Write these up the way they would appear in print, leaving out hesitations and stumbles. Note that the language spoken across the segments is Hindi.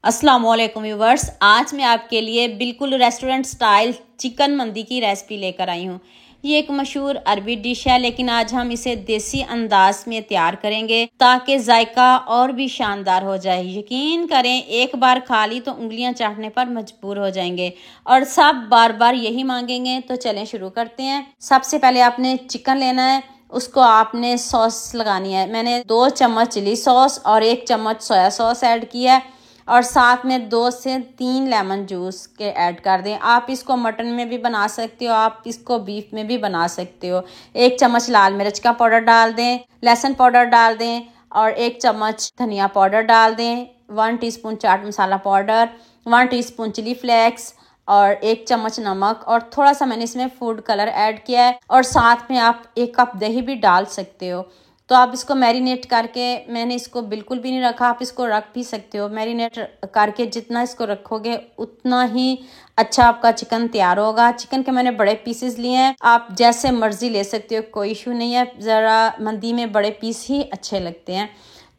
अस्सलामुअलैकुम व्यूवर्स, आज मैं आपके लिए बिल्कुल रेस्टोरेंट स्टाइल चिकन मंदी की रेसिपी लेकर आई हूँ। ये एक मशहूर अरबी डिश है, लेकिन आज हम इसे देसी अंदाज में तैयार करेंगे ताकि जायका और भी शानदार हो जाए। यकीन करें, एक बार खा ली तो उंगलियां चाटने पर मजबूर हो जाएंगे और सब बार बार यही मांगेंगे। तो चलें शुरू करते हैं। सबसे पहले आपने चिकन लेना है, उसको आपने सॉस लगानी है। मैंने 2 चम्मच चिली सॉस और 1 चम्मच सोया सॉस ऐड किया है और साथ में 2 से 3 लेमन जूस के ऐड कर दें। आप इसको मटन में भी बना सकते हो, आप इसको बीफ में भी बना सकते हो। 1 चम्मच लाल मिर्च का पाउडर डाल दें, लहसुन पाउडर डाल दें और 1 चम्मच धनिया पाउडर डाल दें, 1 teaspoon chaat masala powder, 1 teaspoon chilli flakes और 1 चम्मच नमक और थोड़ा सा मैंने इसमें फूड कलर ऐड किया है और साथ में आप 1 कप दही भी डाल सकते हो। तो आप इसको मैरिनेट करके, मैंने इसको बिल्कुल भी नहीं रखा, आप इसको रख भी सकते हो। मैरिनेट करके जितना इसको रखोगे उतना ही अच्छा आपका चिकन तैयार होगा। चिकन के मैंने बड़े पीसेस लिए हैं, आप जैसे मर्जी ले सकते हो, कोई इशू नहीं है। ज़रा मंदी में बड़े पीस ही अच्छे लगते हैं।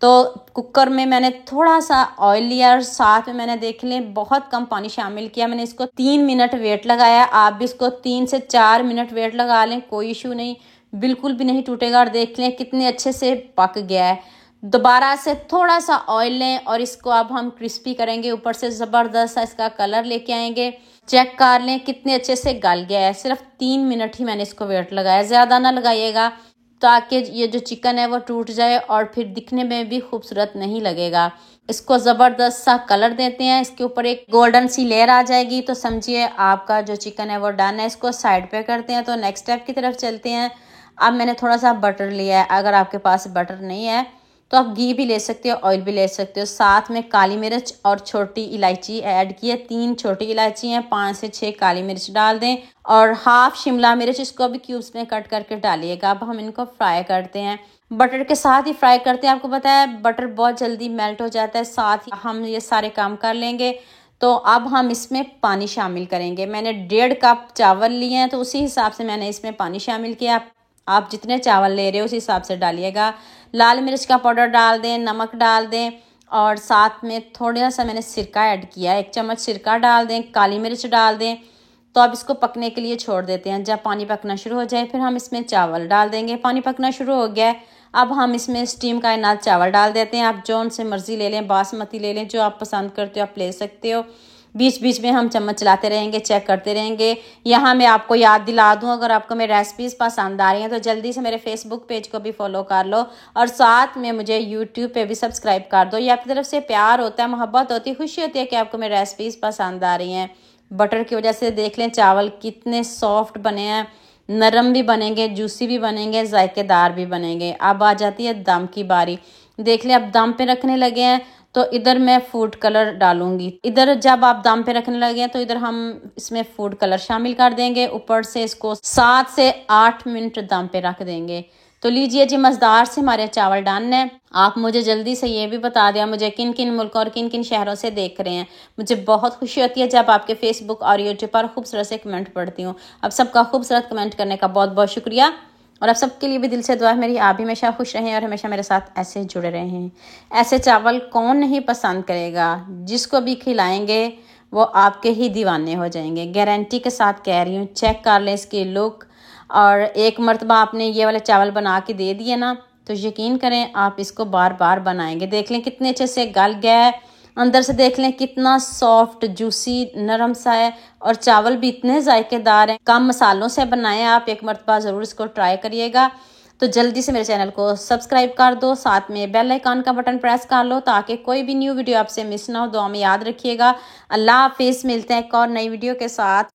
तो कुकर में मैंने थोड़ा सा ऑयल लिया और साथ में मैंने देख लें बहुत कम पानी शामिल किया। मैंने इसको 3 मिनट वेट लगाया। आप भी इसको 3 से 4 मिनट वेट लगा लें, कोई इशू नहीं, बिल्कुल भी नहीं टूटेगा। और देख लें कितने अच्छे से पक गया है। दोबारा से थोड़ा सा ऑयल लें और इसको अब हम क्रिस्पी करेंगे। ऊपर से ज़बरदस्त सा इसका कलर लेके आएंगे। चेक कर लें कितने अच्छे से गल गया है। सिर्फ 3 मिनट ही मैंने इसको वेट लगाया, ज़्यादा ना लगाइएगा ताकि ये जो चिकन है वो टूट जाए और फिर दिखने में भी खूबसूरत नहीं लगेगा। इसको ज़बरदस्त सा कलर देते हैं, इसके ऊपर एक गोल्डन सी लेयर आ जाएगी तो समझिए आपका जो चिकन है वो डन है। इसको साइड पे करते हैं। तो नेक्स्ट स्टेप की तरफ चलते हैं। अब मैंने थोड़ा सा बटर लिया है, अगर आपके पास बटर नहीं है तो आप घी भी ले सकते हो, ऑयल भी ले सकते हो। साथ में काली मिर्च और छोटी इलायची ऐड की है, 3 छोटी इलायची हैं, 5 से 6 काली मिर्च डाल दें और हाफ शिमला मिर्च, इसको भी क्यूब्स में कट करके डालिएगा। अब हम इनको फ्राई करते हैं, बटर के साथ ही फ्राई करते हैं। आपको पता है बटर बहुत जल्दी मेल्ट हो जाता है। साथ ही हम ये सारे काम कर लेंगे। तो अब हम इसमें पानी शामिल करेंगे। मैंने 1.5 कप चावल लिए हैं, तो उसी हिसाब से मैंने इसमें पानी शामिल किया। आप जितने चावल ले रहे हो उस हिसाब से डालिएगा। लाल मिर्च का पाउडर डाल दें, नमक डाल दें और साथ में थोड़ा सा मैंने सिरका ऐड किया है, 1 चम्मच सिरका डाल दें, काली मिर्च डाल दें। तो अब इसको पकने के लिए छोड़ देते हैं। जब पानी पकना शुरू हो जाए फिर हम इसमें चावल डाल देंगे। पानी पकना शुरू हो गया है, अब हम इसमें स्टीम का इनाज चावल डाल देते हैं। आप जौन से मर्जी ले लें, बासमती ले लें, जो आप पसंद करते हो आप ले सकते हो। बीच बीच में हम चम्मच चलाते रहेंगे, चेक करते रहेंगे। यहाँ मैं आपको याद दिला दूँ, अगर आपको मेरी रेसिपीज़ पसंद आ रही हैं तो जल्दी से मेरे फेसबुक पेज को भी फॉलो कर लो और साथ में मुझे यूट्यूब पे भी सब्सक्राइब कर दो। ये आपकी तरफ से प्यार होता है, मोहब्बत होती है, खुशी होती है कि आपको मेरी रेसिपीज़ पसंद आ रही हैं। बटर की वजह से देख लें चावल कितने सॉफ्ट बने हैं, नरम भी बनेंगे, जूसी भी बनेंगे, जायकेदार भी बनेंगे। अब आ जाती है दम की बारी। देख लें अब दम पे रखने लगे हैं, तो इधर मैं फूड कलर डालूंगी। इधर जब आप दम पे रखने लगे हैं तो इधर हम इसमें फूड कलर शामिल कर देंगे। ऊपर से इसको 7 से 8 मिनट दम पे रख देंगे। तो लीजिए जी, मज़ेदार से हमारे चावल डन है। आप मुझे जल्दी से ये भी बता दें मुझे किन किन मुल्क और किन किन शहरों से देख रहे हैं। मुझे बहुत खुशी होती है जब आपके फेसबुक और यूट्यूब पर खूबसूरत से कमेंट पढ़ती हूँ। अब सबका खूबसूरत कमेंट करने का बहुत बहुत शुक्रिया और आप सबके लिए भी दिल से दुआ है मेरी, आप भी हमेशा खुश रहें और हमेशा मेरे साथ ऐसे जुड़े रहें। ऐसे चावल कौन नहीं पसंद करेगा, जिसको भी खिलाएंगे वो आपके ही दीवाने हो जाएंगे। गारंटी के साथ कह रही हूँ। चेक कर लें इसकी लुक, और एक मरतबा आपने ये वाले चावल बना के दे दिए ना तो यकीन करें आप इसको बार बार बनाएंगे। देख लें कितने अच्छे से गल गया है, अंदर से देख लें कितना सॉफ्ट जूसी नरम सा है और चावल भी इतने जायकेदार हैं। कम मसालों से बनाएं आप, एक मरतबा ज़रूर इसको ट्राई करिएगा। तो जल्दी से मेरे चैनल को सब्सक्राइब कर दो, साथ में बेल आइकन का बटन प्रेस कर लो ताकि कोई भी न्यू वीडियो आपसे मिस ना हो। दुआ में याद रखिएगा। अल्लाह हाफिज़, मिलते हैं एक और नई वीडियो के साथ।